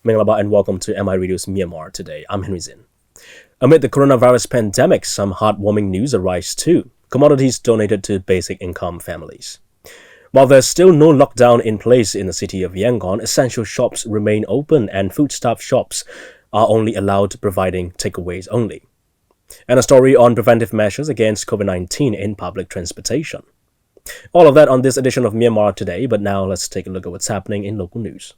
Mingalaba and welcome to MI Radio's Myanmar Today. I'm Henry Zin. Amid the coronavirus pandemic, some heartwarming news arise too. Commodities donated to basic income families. While there's still no lockdown in place in the city of Yangon, essential shops remain open and foodstuff shops are only allowed providing takeaways only. And a story on preventive measures against COVID-19 in public transportation. All of that on this edition of Myanmar Today, but now let's take a look at what's happening in local news.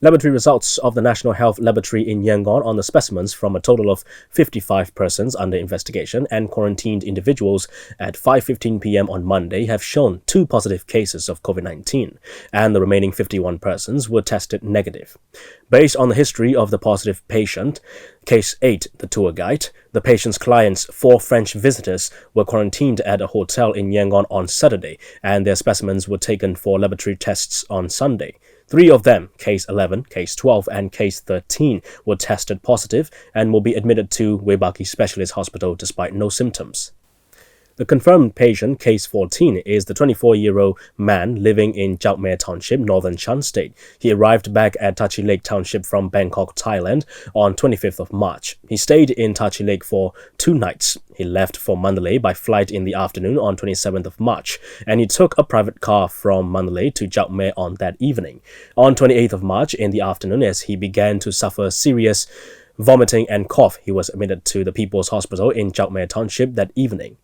Laboratory results of the National Health Laboratory in Yangon on the specimens from a total of 55 persons under investigation and quarantined individuals at 5:15 p.m. on Monday have shown 2 positive cases of COVID-19, and the remaining 51 persons were tested negative. Based on the history of the positive patient, Case 8, the tour guide, the patient's client's 4 French visitors were quarantined at a hotel in Yangon on Saturday, and their specimens were taken for laboratory tests on Sunday. 3 of them, Case 11, Case 12, and Case 13, were tested positive and will be admitted to Webaki Specialist Hospital despite no symptoms. The confirmed patient, Case 14, is the 24-year-old man living in Jaukme Township, Northern Shan State. He arrived back at Tachi Lake Township from Bangkok, Thailand on 25th of March. He stayed in Tachi Lake for 2 nights. He left for Mandalay by flight in the afternoon on 27th of March, and he took a private car from Mandalay to Jaukme on that evening. On 28th of March in the afternoon, as he began to suffer serious vomiting and cough, he was admitted to the People's Hospital in Jaukme Township that evening.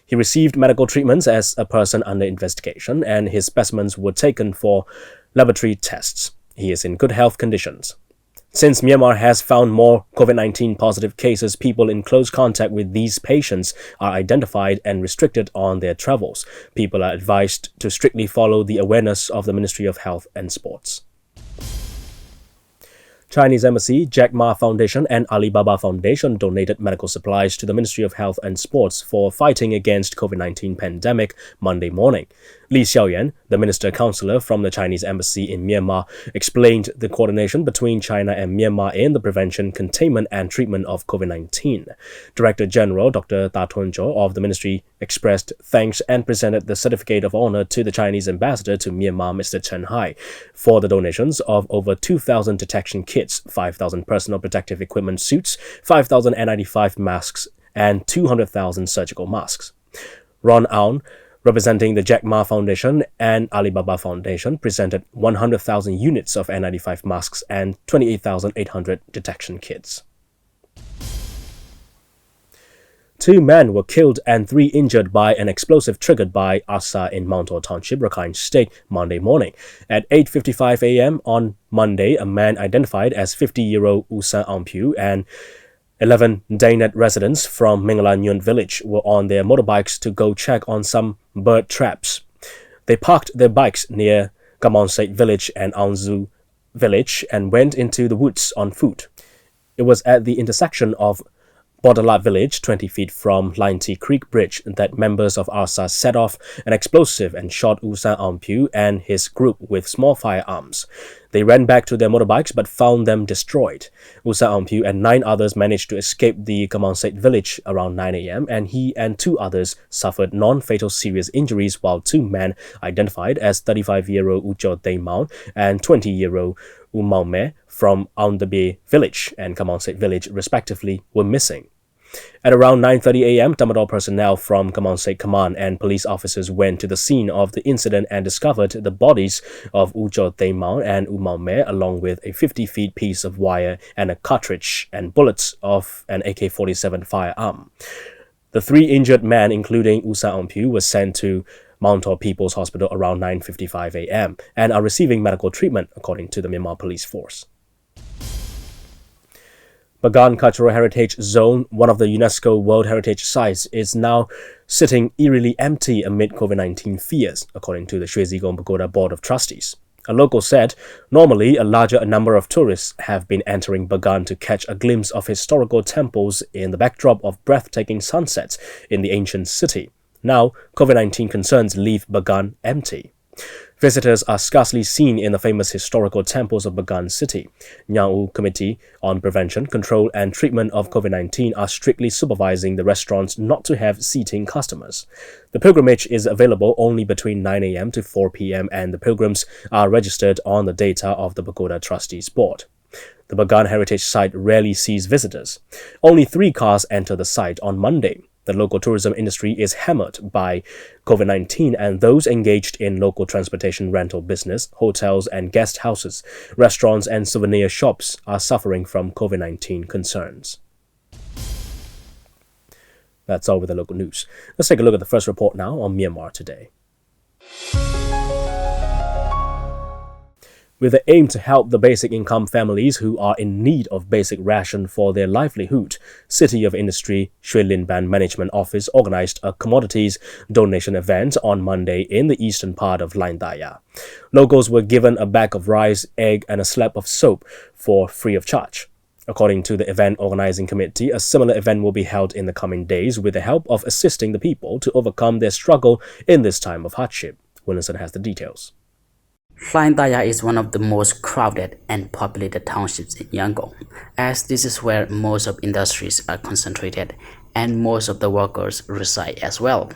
He received medical treatments as a person under investigation, and his specimens were taken for laboratory tests. He is in good health conditions. Since Myanmar has found more COVID-19 positive cases, people in close contact with these patients are identified and restricted on their travels. People are advised to strictly follow the awareness of the Ministry of Health and Sports. Chinese Embassy, Jack Ma Foundation and Alibaba Foundation donated medical supplies to the Ministry of Health and Sports for fighting against COVID-19 pandemic Monday morning. Li Xiaoyan, the minister counselor from the Chinese Embassy in Myanmar, explained the coordination between China and Myanmar in the prevention, containment and treatment of COVID-19. Director General Dr. Ta Tunjo of the ministry expressed thanks and presented the certificate of honor to the Chinese ambassador to Myanmar, Mr. Chen Hai, for the donations of over 2,000 detection kits, 5,000 personal protective equipment suits, 5,000 N95 masks, and 200,000 surgical masks. Ron Aun, representing the Jack Ma Foundation and Alibaba Foundation, presented 100,000 units of N95 masks and 28,800 detection kits. 2 men were killed and 3 injured by an explosive triggered by Asa in Mount Township, Rakhine State, Monday morning. At 8:55 a.m. on Monday, a man identified as 50-year-old Usan Ampu and 11 Dainet residents from Mingala village were on their motorbikes to go check on some bird traps. They parked their bikes near Gamonsait village and Anzu village and went into the woods on foot. It was at the intersection of Bodalat village, 20 feet from Lainti Creek Bridge, that members of ARSA set off an explosive and shot Usan Ampu and his group with small firearms. They ran back to their motorbikes but found them destroyed. Usan Ampu and 9 others managed to escape the Gamonsait village around 9 a.m. and he and 2 others suffered non-fatal serious injuries, while 2 men identified as 35-year-old Ujo Daimao and 20-year-old Umaume from Aundabe village and Gamonsait village respectively were missing. At around 9:30 a.m., Tamador personnel from Gamonsait Command and police officers went to the scene of the incident and discovered the bodies of Ujo Daimao and Umaume along with a 50-feet piece of wire and a cartridge and bullets of an AK-47 firearm. The 3 injured men, including Usan Ampu, were sent to Mount People's Hospital around 9:55 a.m. and are receiving medical treatment, according to the Myanmar Police Force. Bagan Cultural Heritage Zone, one of the UNESCO World Heritage Sites, is now sitting eerily empty amid COVID-19 fears, according to the Shwe Zigong Pagoda Board of Trustees. A local said, normally a larger number of tourists have been entering Bagan to catch a glimpse of historical temples in the backdrop of breathtaking sunsets in the ancient city. Now, COVID-19 concerns leave Bagan empty. Visitors are scarcely seen in the famous historical temples of Bagan City. Nyang Committee on Prevention, Control and Treatment of COVID-19 are strictly supervising the restaurants not to have seating customers. The pilgrimage is available only between 9 a.m. to 4 p.m. and the pilgrims are registered on the data of the Pagoda Trustees Board. The Bagan Heritage Site rarely sees visitors. Only 3 cars enter the site on Monday. The local tourism industry is hammered by COVID-19 and those engaged in local transportation rental business, hotels and guest houses, restaurants and souvenir shops are suffering from COVID-19 concerns. That's all with the local news. Let's take a look at the first report now on Myanmar Today. With the aim to help the basic income families who are in need of basic ration for their livelihood, City of Industry Shui Lin Ban Management Office organized a commodities donation event on Monday in the eastern part of Lain Daya. Locals were given a bag of rice, egg and a slab of soap for free of charge. According to the event organizing committee, a similar event will be held in the coming days with the help of assisting the people to overcome their struggle in this time of hardship. Williamson has the details. Lain Daya is one of the most crowded and populated townships in Yangon, as this is where most of industries are concentrated and most of the workers reside as well.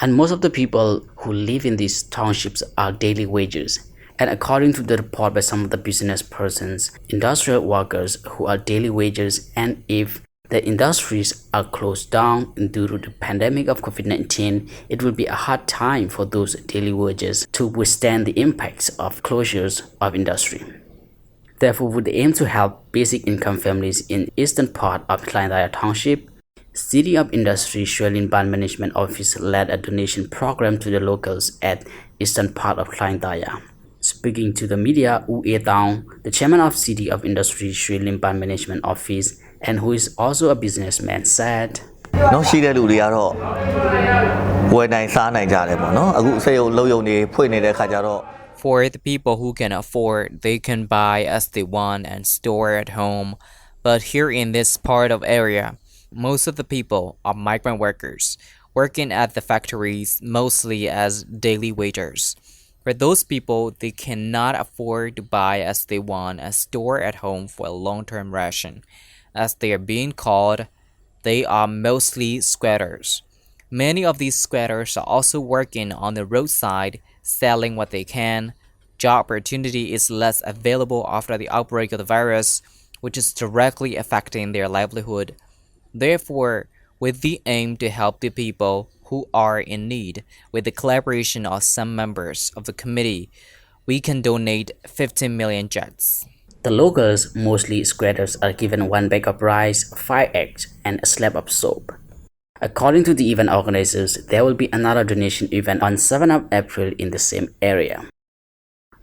And most of the people who live in these townships are daily wages. And according to the report by some of the business persons, industrial workers who are daily wages, and if the industries are closed down due to the pandemic of COVID-19, it will be a hard time for those daily wages to withstand the impacts of closures of industry. Therefore, with the aim to help basic income families in eastern part of Lain Daya Township, City of Industry Shui Lin Ban Management Office led a donation program to the locals at eastern part of Lain Daya. Speaking to the media, Wu Etang, the chairman of City of Industry Shui Lin Ban Management Office, and who is also a businessman, said, For the people who can afford, they can buy as they want and store at home. But here in this part of area, most of the people are migrant workers, working at the factories mostly as daily wagers. For those people, they cannot afford to buy as they want and store at home for a long-term ration. As they are being called, they are mostly squatters. Many of these squatters are also working on the roadside, selling what they can. Job opportunity is less available after the outbreak of the virus, which is directly affecting their livelihood. Therefore, with the aim to help the people who are in need, with the collaboration of some members of the committee, we can donate 15 million jets. The locals, mostly squatters, are given 1 bag of rice, 5 eggs, and a slab of soap. According to the event organizers, there will be another donation event on 7th of April in the same area.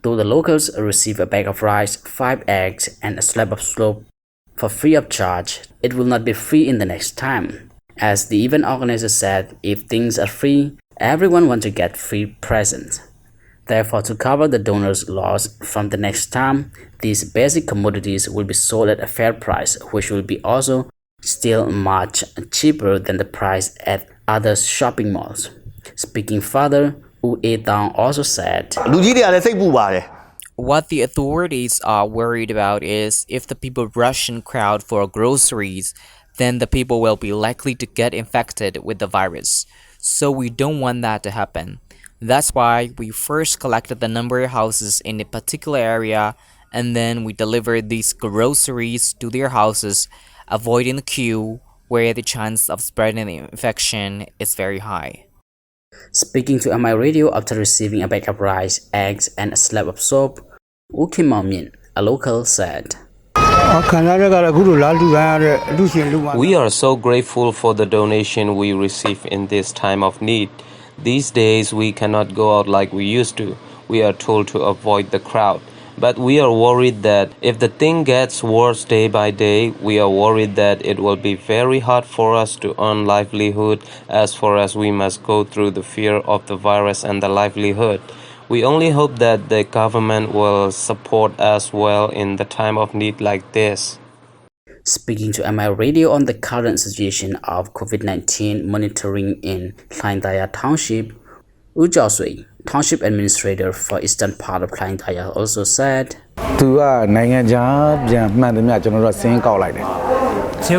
Though the locals receive a bag of rice, 5 eggs, and a slab of soap for free of charge, it will not be free in the next time. As the event organizer said, if things are free, everyone wants to get free presents. Therefore, to cover the donors' loss from the next time, these basic commodities will be sold at a fair price, which will be also still much cheaper than the price at other shopping malls. Speaking further, Wu Etang also said, What the authorities are worried about is if the people rush in crowd for groceries, then the people will be likely to get infected with the virus. So we don't want that to happen. That's why we first collected the number of houses in a particular area, and then we delivered these groceries to their houses, avoiding the queue where the chance of spreading the infection is very high. Speaking to MI Radio after receiving a bag of rice, eggs, and a slab of soap, Wu Kim Min, a local, said, We are so grateful for the donation we receive in this time of need. These days we cannot go out like we used to. We are told to avoid the crowd. But we are worried that if the thing gets worse day by day, we are worried that it will be very hard for us to earn livelihood as far as we must go through the fear of the virus and the livelihood. We only hope that the government will support us well in the time of need like this. Speaking to MI Radio on the current situation of COVID-19 monitoring in Lain Daya Township, U Jiaosui, township administrator for eastern part of Klang Thaya, also said, Till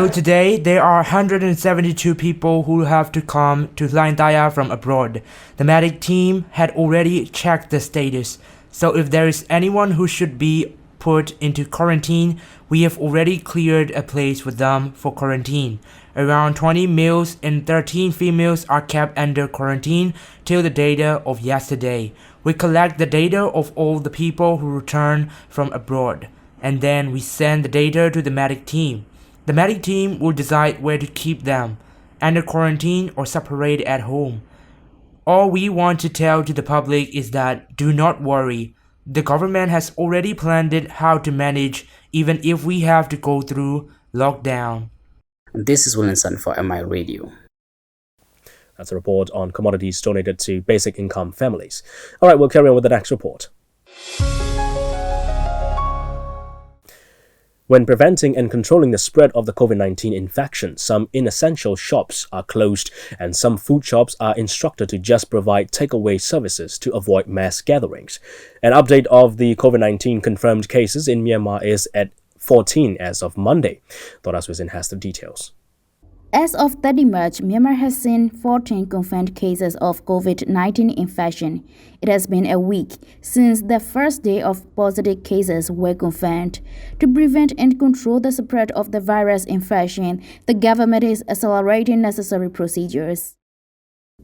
today, there are 172 people who have to come to Klang Thaya from abroad. The medic team had already checked the status, so if there is anyone who should be put into quarantine, we have already cleared a place for them for quarantine. Around 20 males and 13 females are kept under quarantine till the data of yesterday. We collect the data of all the people who return from abroad, and then we send the data to the medic team. The medic team will decide where to keep them, under quarantine or separate at home. All we want to tell to the public is that do not worry. The government has already planned it how to manage even if we have to go through lockdown. This is Williamson for MI Radio. That's a report on commodities donated to basic income families. All right, we'll carry on with the next report. When preventing and controlling the spread of the COVID-19 infection, some inessential shops are closed and some food shops are instructed to just provide takeaway services to avoid mass gatherings. An update of the COVID-19 confirmed cases in Myanmar is at 14 as of Monday. Dora Swizin has the details. As of 30 March, Myanmar has seen 14 confirmed cases of COVID-19 infection. It has been a week since the first day of positive cases were confirmed. To prevent and control the spread of the virus infection, the government is accelerating necessary procedures.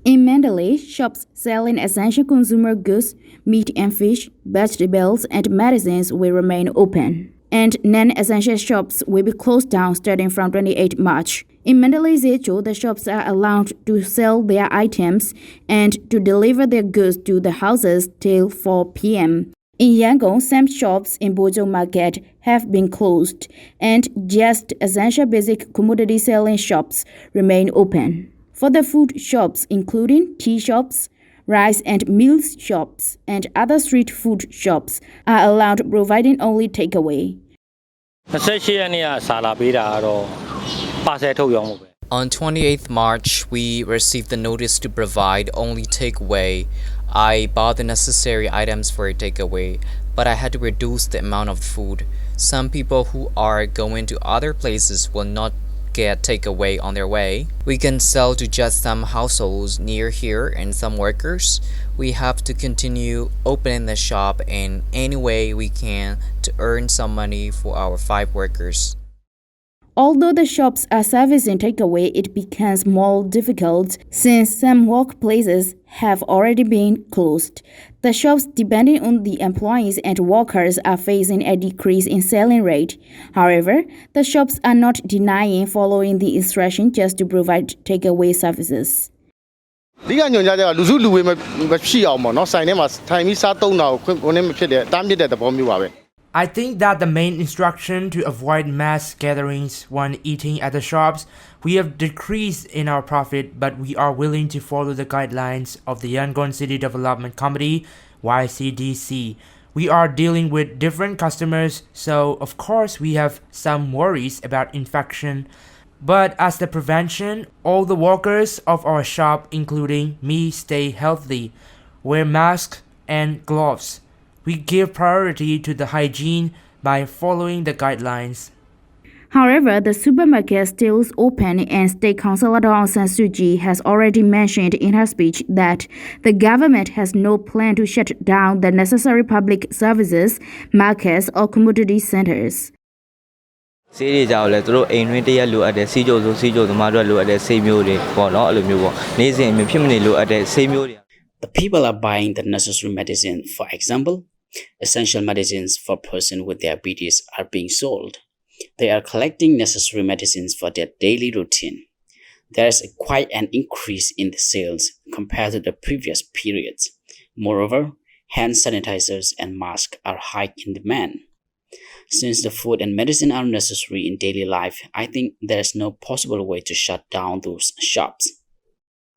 In Mandalay, shops selling essential consumer goods, meat and fish, vegetables, and medicines will remain open, and non-essential shops will be closed down starting from 28 March. In Mandalay Zecho, the shops are allowed to sell their items and to deliver their goods to the houses till 4 p.m. In Yangon, some shops in Bojo Market have been closed, and just essential basic commodity selling shops remain open. For the food shops, including tea shops, rice and meals shops, and other street food shops, are allowed providing only takeaway. On 28th March, we received the notice to provide only takeaway. I bought the necessary items for a takeaway, but I had to reduce the amount of food. Some people who are going to other places will not get takeaway on their way. We can sell to just some households near here and some workers. We have to continue opening the shop in any way we can to earn some money for our 5 workers. Although the shops are servicing takeaway, it becomes more difficult since some workplaces have already been closed. The shops depending on the employees and workers are facing a decrease in selling rate. However, the shops are not denying following the instruction just to provide takeaway services. I think that the main instruction to avoid mass gatherings when eating at the shops, we have decreased in our profit, but we are willing to follow the guidelines of the Yangon City Development Committee, YCDC. We are dealing with different customers, so of course we have some worries about infection. But as the prevention, all the workers of our shop, including me, stay healthy, wear masks and gloves. We give priority to the hygiene by following the guidelines. However, the supermarket still is open, and State Councillor Aung San Suu Kyi has already mentioned in her speech that the government has no plan to shut down the necessary public services, markets, or commodity centers. The people are buying the necessary medicine. For example, essential medicines for persons with diabetes are being sold. They are collecting necessary medicines for their daily routine. There is quite an increase in the sales compared to the previous periods. Moreover, hand sanitizers and masks are high in demand. Since the food and medicine are necessary in daily life, I think there is no possible way to shut down those shops.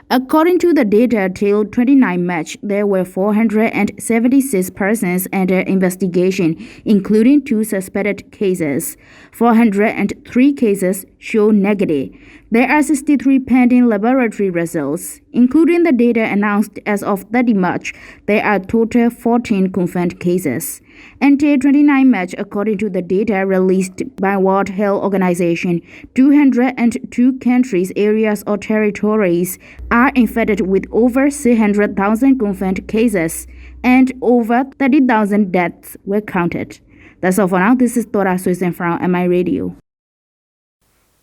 According to the data till 29 March, there were 476 persons under investigation, including 2 suspected cases. 403 cases show negative. There are 63 pending laboratory results. Including the data announced as of 30 March, there are total 14 confirmed cases. Until 29 March, according to the data released by World Health Organization, 202 countries, areas or territories are infected with over 300,000 confirmed cases and over 30,000 deaths were counted. That's all for now. This is Tora Susan from MI Radio.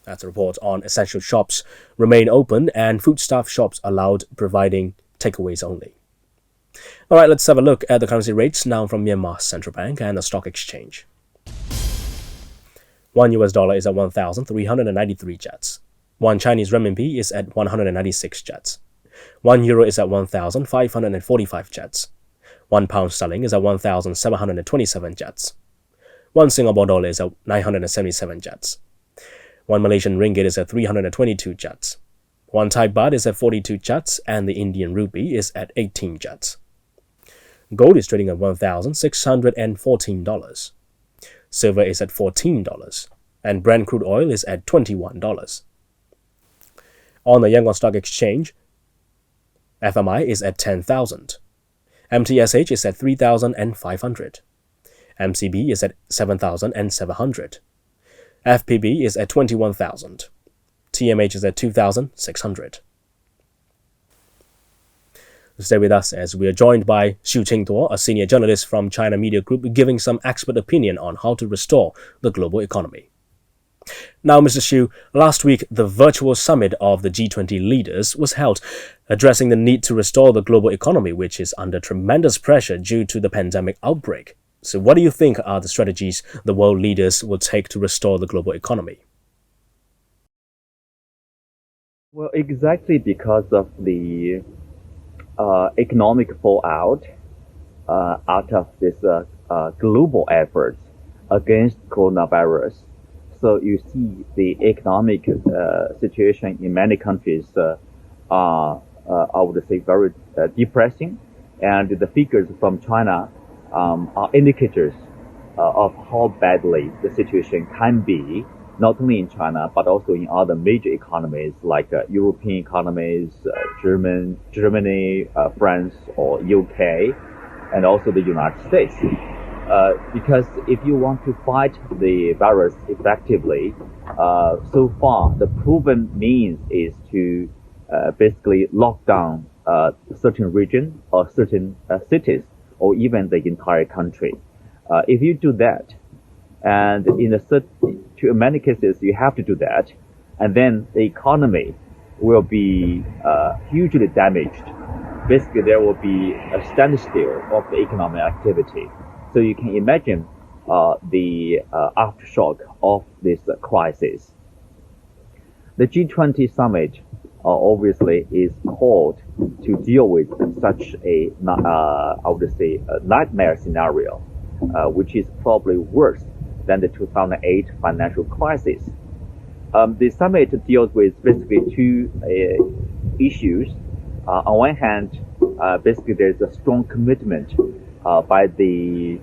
That's a report on essential shops remain open and foodstuff shops allowed, providing takeaways only. All right, let's have a look at the currency rates now from Myanmar Central Bank and the stock exchange. $1 is at 1,393 jets. 1 Chinese renminbi is at 196 jets. 1 euro is at 1,545 jets. 1 pound sterling is at 1,727 jets. 1 Singapore dollar is at 977 jets. 1 Malaysian ringgit is at 322 jets. 1 Thai baht is at 42 jets, and the Indian rupee is at 18 jets. Gold is trading at $1,614. Silver is at $14, and Brent crude oil is at $21. On the Yangon Stock Exchange, FMI is at 10,000. MTSH is at 3,500. MCB is at 7,700. FPB is at 21,000. TMH is at 2,600. Stay with us as we are joined by Xu Qingduo, a senior journalist from China Media Group, giving some expert opinion on how to restore the global economy. Now, Mr. Xu, last week the virtual summit of the G20 leaders was held, addressing the need to restore the global economy, which is under tremendous pressure due to the pandemic outbreak. So what do you think are the strategies the world leaders will take to restore the global economy? Well, exactly because of the economic fallout out of this global efforts against coronavirus. So you see the economic situation in many countries are, I would say, very depressing. And the figures from China are indicators of how badly the situation can be, not only in China, but also in other major economies like European economies, Germany, France, or UK, and also the United States. Because if you want to fight the virus effectively, so far the proven means is to basically lock down a certain region or certain cities, or even the entire country. If you do that, and in many cases you have to do that, and then the economy will be hugely damaged. Basically, there will be a standstill of the economic activity. So you can imagine the aftershock of this crisis. The G20 summit obviously is called to deal with such a, I would say, a nightmare scenario, which is probably worse than the 2008 financial crisis. The summit deals with basically two issues. On one hand, basically there's a strong commitment by the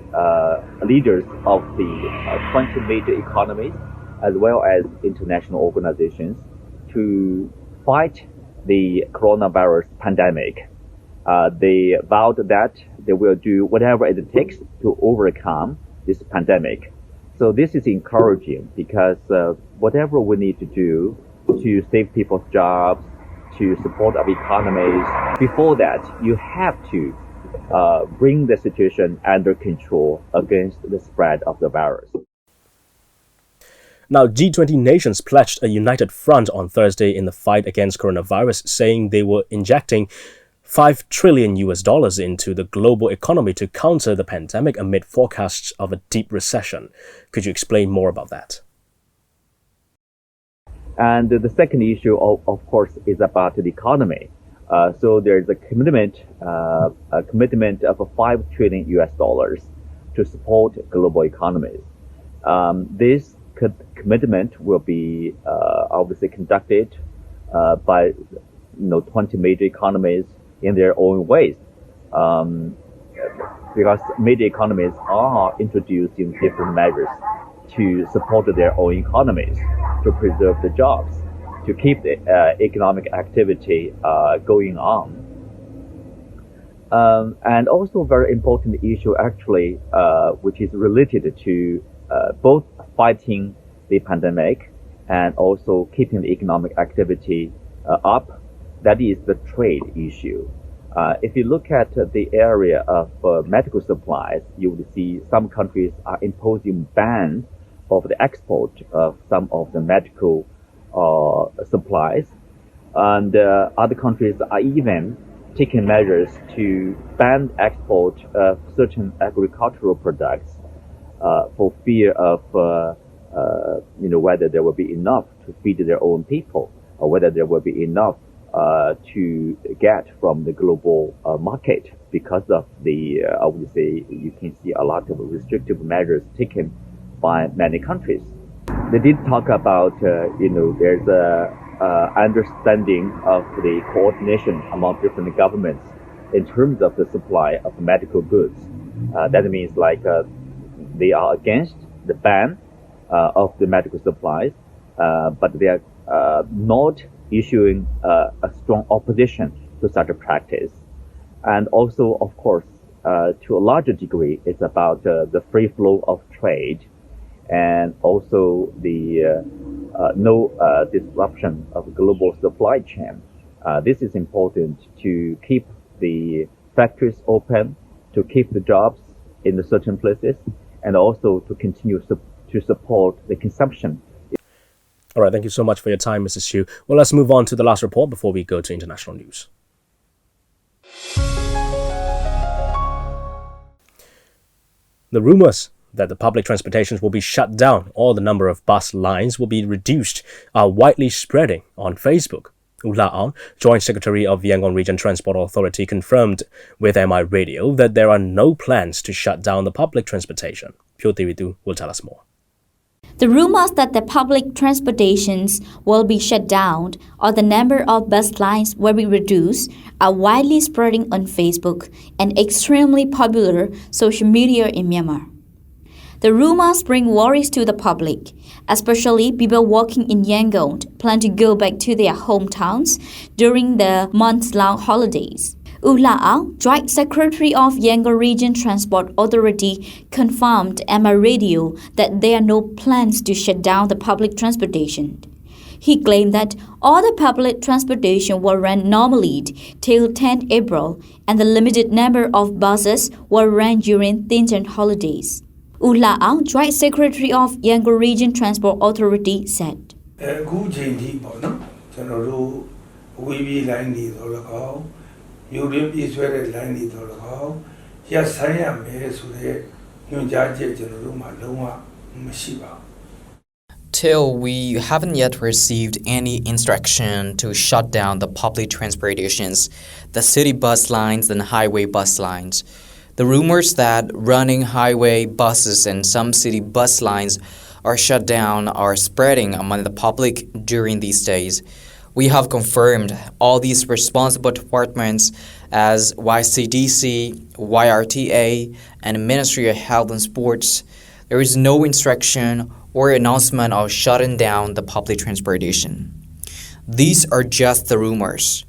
leaders of the 20 major economies as well as international organizations to fight the coronavirus pandemic. They vowed that they will do whatever it takes to overcome this pandemic. So this is encouraging because whatever we need to do to save people's jobs, to support our economies, before that, you have to bring the situation under control against the spread of the virus. Now, G20 nations pledged a united front on Thursday in the fight against coronavirus, saying they were injecting $5 trillion into the global economy to counter the pandemic amid forecasts of a deep recession. Could you explain more about that? And the second issue, of course, is about the economy. So there's a commitment of $5 trillion to support global economies. This commitment will be obviously conducted by 20 major economies in their own ways, because major economies are introducing different measures to support their own economies, to preserve the jobs, to to keep the economic activity going on. And also very important issue actually, which is related to both fighting the pandemic and also keeping the economic activity up, that is the trade issue. If you look at the area of medical supplies, you will see some countries are imposing bans of the export of some of the medical supplies, and other countries are even taking measures to ban export of certain agricultural products for fear of whether there will be enough to feed their own people, or whether there will be enough to get from the global market because of the, I would say, you can see a lot of restrictive measures taken by many countries. They did talk about, there's a understanding of the coordination among different governments in terms of the supply of medical goods. That means they are against the ban of the medical supplies, but they are not issuing a strong opposition to such a practice. And also, of course, to a larger degree, it's about the free flow of trade and also the no disruption of global supply chain. This is important to keep the factories open, to keep the jobs in the certain places, and also to continue to support the consumption. All right, thank you so much for your time, Mrs. Xu. Well, let's move on to the last report before we go to international news. The rumors that the public transportations will be shut down or the number of bus lines will be reduced are widely spreading on Facebook. U La-ang, Joint Secretary of Yangon Region Transport Authority, confirmed with MI Radio that there are no plans to shut down the public transportation. Pyo Tiritu will tell us more. The rumors that the public transportations will be shut down or the number of bus lines will be reduced are widely spreading on Facebook, an extremely popular social media in Myanmar. The rumors bring worries to the public, especially people working in Yangon plan to go back to their hometowns during the months-long holidays. U La-ang, Joint Secretary of Yangon Region Transport Authority, confirmed MI Radio that there are no plans to shut down the public transportation. He claimed that all the public transportation will run normally till 10th April and the limited number of buses will run during Thinjan holidays. U La-ang, Joint Secretary of Yangon Region Transport Authority, said. Till we haven't yet received any instruction to shut down the public transportations, the city bus lines and highway bus lines. The rumors that running highway buses and some city bus lines are shut down are spreading among the public during these days. We have confirmed all these responsible departments as YCDC, YRTA, and Ministry of Health and Sports. There is no instruction or announcement of shutting down the public transportation. These are just the rumors.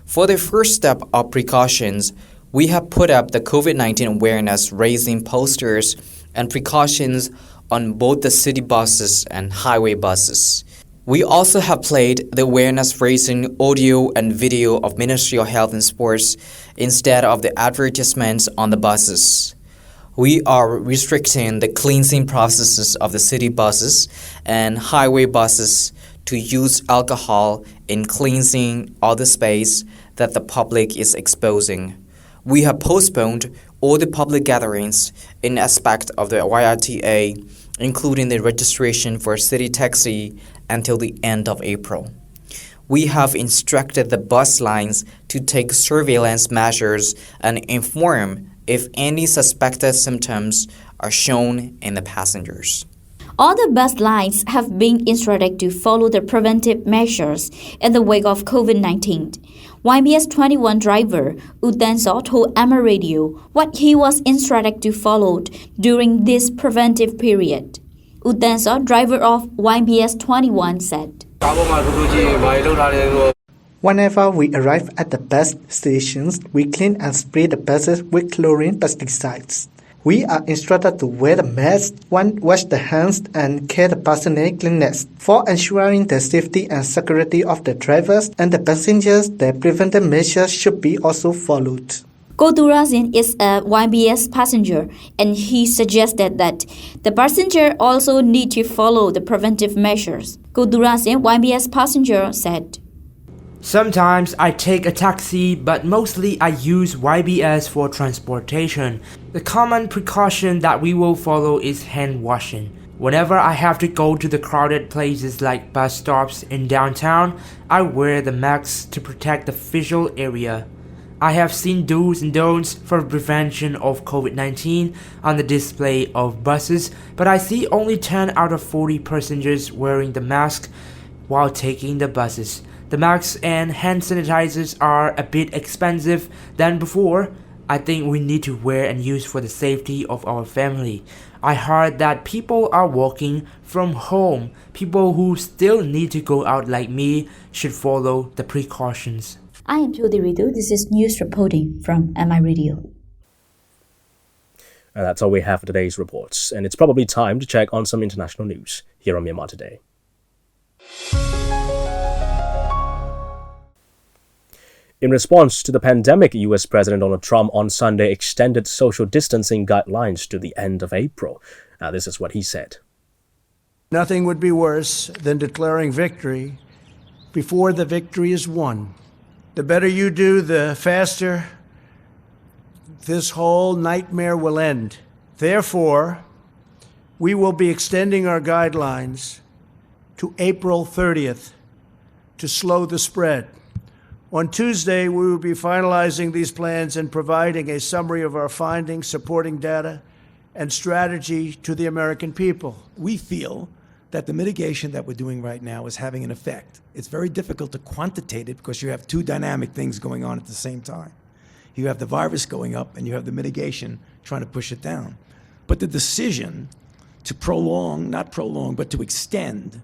For the first step of precautions, we have put up the COVID-19 awareness raising posters and precautions on both the city buses and highway buses. We also have played the awareness raising audio and video of Ministry of Health and Sports instead of the advertisements on the buses. We are restricting the cleansing processes of the city buses and highway buses to use alcohol in cleansing all the space that the public is exposing. We have postponed all the public gatherings in aspect of the YRTA, including the registration for city taxi, until the end of April. We have instructed the bus lines to take surveillance measures and inform if any suspected symptoms are shown in the passengers. All the bus lines have been instructed to follow the preventive measures in the wake of COVID-19. YBS 21 driver U Tan-seok told MI Radio what he was instructed to follow during this preventive period. U Tan-seok, driver of YBS 21, said. Whenever we arrive at the bus stations, we clean and spray the buses with chlorine pesticides. We are instructed to wear the mask, wash the hands, and care the personal cleanliness. For ensuring the safety and security of the drivers and the passengers, the preventive measures should be also followed. Kodurasin is a YBS passenger, and he suggested that the passenger also need to follow the preventive measures. Kodurasin, YBS passenger, said, Sometimes I take a taxi, but mostly I use YBS for transportation. The common precaution that we will follow is hand washing. Whenever I have to go to the crowded places like bus stops in downtown, I wear the mask to protect the visual area. I have seen do's and don'ts for prevention of COVID-19 on the display of buses, but I see only 10 out of 40 passengers wearing the mask while taking the buses. The masks and hand sanitizers are a bit expensive than before. I think we need to wear and use for the safety of our family. I heard that people are working from home. People who still need to go out like me should follow the precautions. I am Jyoti Ritu. This is news reporting from MI Radio. And that's all we have for today's reports. And it's probably time to check on some international news here on Myanmar Today. In response to the pandemic, US President Donald Trump on Sunday extended social distancing guidelines to the end of April. Now, this is what he said. Nothing would be worse than declaring victory before the victory is won. The better you do, the faster this whole nightmare will end. Therefore, we will be extending our guidelines to April 30th to slow the spread. On Tuesday, we will be finalizing these plans and providing a summary of our findings, supporting data, and strategy to the American people. We feel that the mitigation that we're doing right now is having an effect. It's very difficult to quantitate it because you have two dynamic things going on at the same time. You have the virus going up and you have the mitigation trying to push it down. But the decision to but to extend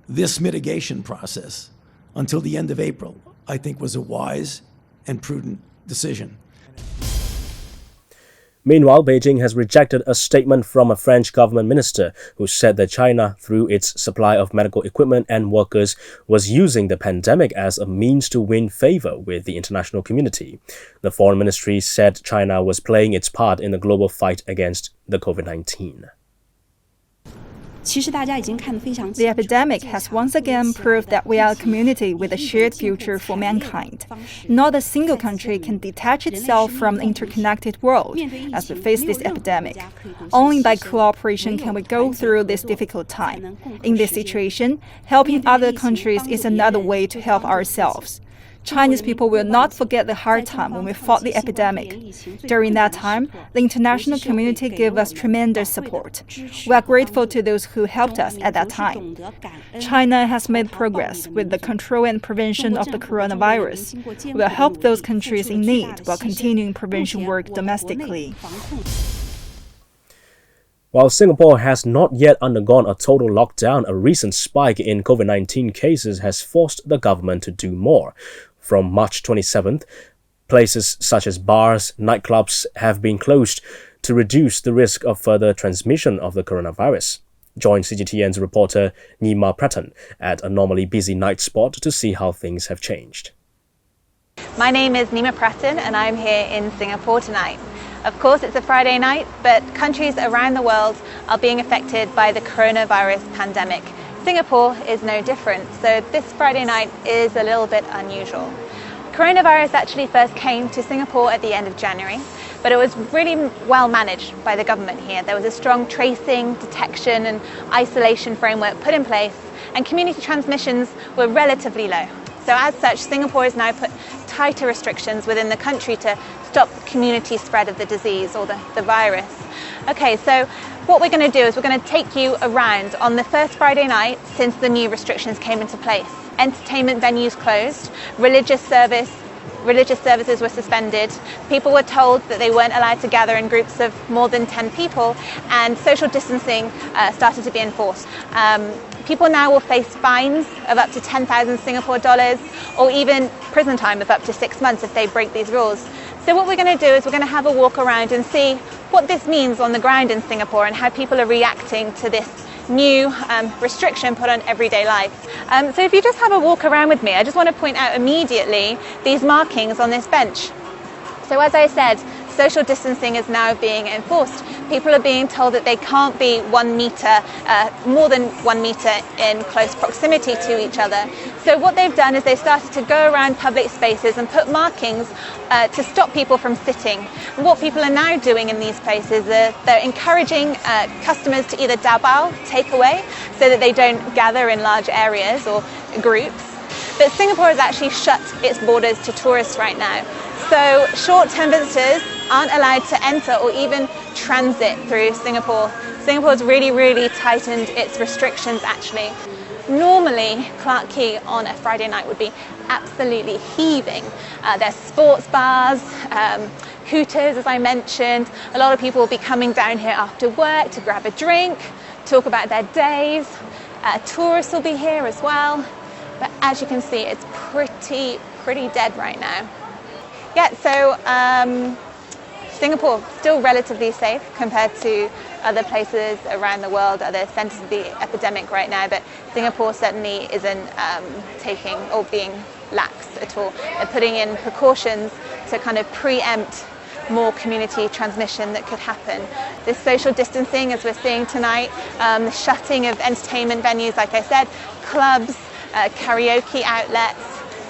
this mitigation process until the end of April, I think was a wise and prudent decision. Meanwhile, Beijing has rejected a statement from a French government minister who said that China, through its supply of medical equipment and workers, was using the pandemic as a means to win favor with the international community. The foreign ministry said China was playing its part in the global fight against the COVID-19. The epidemic has once again proved that we are a community with a shared future for mankind. Not a single country can detach itself from the interconnected world as we face this epidemic. Only by cooperation can we go through this difficult time. In this situation, helping other countries is another way to help ourselves. Chinese people will not forget the hard time when we fought the epidemic. During that time, the international community gave us tremendous support. We are grateful to those who helped us at that time. China has made progress with the control and prevention of the coronavirus. We will help those countries in need while continuing prevention work domestically. While Singapore has not yet undergone a total lockdown, a recent spike in COVID-19 cases has forced the government to do more. From March 27th, places such as bars, nightclubs have been closed to reduce the risk of further transmission of the coronavirus. Join CGTN's reporter Nima Prattan at a normally busy night spot to see how things have changed. My name is Nima Prattan and I'm here in Singapore tonight. Of course, it's a Friday night, but countries around the world are being affected by the coronavirus pandemic. Singapore is no different, so this Friday night is a little bit unusual. Coronavirus actually first came to Singapore at the end of January, but it was really well managed by the government here. There was a strong tracing, detection and isolation framework put in place, and community transmissions were relatively low. So as such, Singapore has now put tighter restrictions within the country to stop community spread of the disease or the virus. Okay, so what we're going to do is we're going to take you around on the first Friday night since the new restrictions came into place. Entertainment venues closed, religious services were suspended, people were told that they weren't allowed to gather in groups of more than 10 people, and social distancing started to be enforced. People now will face fines of up to 10,000 Singapore dollars or even prison time of up to 6 months if they break these rules. So what we're going to do is we're going to have a walk around and see what this means on the ground in Singapore and how people are reacting to this new restriction put on everyday life. So if you just have a walk around with me, I just want to point out immediately these markings on this bench. So as I said, social distancing is now being enforced. People are being told that they can't be 1 meter, more than 1 meter in close proximity to each other. So what they've done is they started to go around public spaces and put markings to stop people from sitting. And what people are now doing in these places, they're encouraging customers to either dabao, take away, so that they don't gather in large areas or groups. But Singapore has actually shut its borders to tourists right now. So short-term visitors aren't allowed to enter or even transit through Singapore. Singapore's really tightened its restrictions actually. Normally, Clarke Quay on a Friday night would be absolutely heaving. There's sports bars, Hooters as I mentioned. A lot of people will be coming down here after work to grab a drink, talk about their days. Tourists will be here as well. But as you can see, it's pretty dead right now. Yeah, so Singapore still relatively safe compared to other places around the world, other centres of the epidemic right now, but Singapore certainly isn't taking or being lax at all. They're putting in precautions to kind of preempt more community transmission that could happen. This social distancing, as we're seeing tonight, the shutting of entertainment venues, like I said, clubs, karaoke outlets,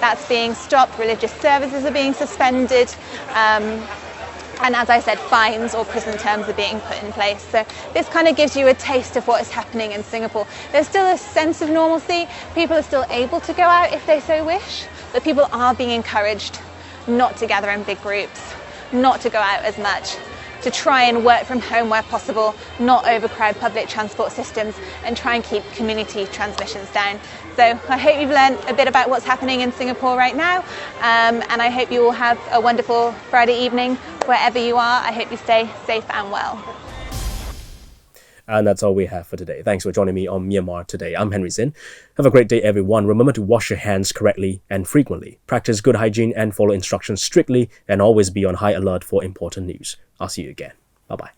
that's being stopped, religious services are being suspended, and as I said, fines or prison terms are being put in place. So this kind of gives you a taste of what is happening in Singapore. There's still a sense of normalcy, people are still able to go out if they so wish, but people are being encouraged not to gather in big groups, not to go out as much, to try and work from home where possible, not overcrowd public transport systems, and try and keep community transmissions down. So I hope you've learned a bit about what's happening in Singapore right now, and I hope you all have a wonderful Friday evening wherever you are. I hope you stay safe and well. And that's all we have for today. Thanks for joining me on Myanmar Today. I'm Henry Sin. Have a great day, everyone. Remember to wash your hands correctly and frequently. Practice good hygiene and follow instructions strictly, and always be on high alert for important news. I'll see you again. Bye-bye.